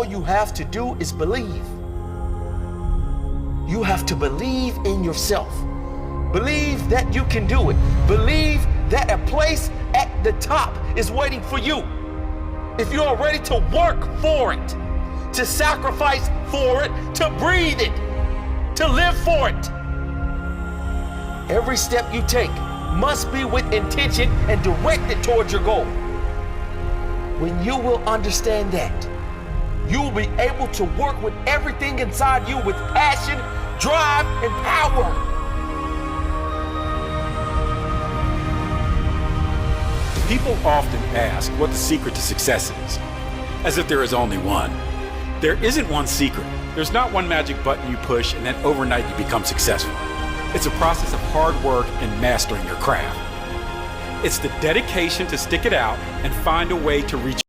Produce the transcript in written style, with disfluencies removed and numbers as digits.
all you have to do is believe. You have to believe in yourself. Believe that you can do it. Believe that a place at the top is waiting for you. If you are ready to work for it, to sacrifice for it, to breathe it, to live for it. Every step you take must be with intention and directed towards your goal. When you will understand that, you will be able to work with everything inside you with passion, drive, and power. People often ask what the secret to success is, as if there is only one. There isn't one secret. There's not one magic button you push and then overnight you become successful. It's a process of hard work and mastering your craft. It's the dedication to stick it out and find a way to reach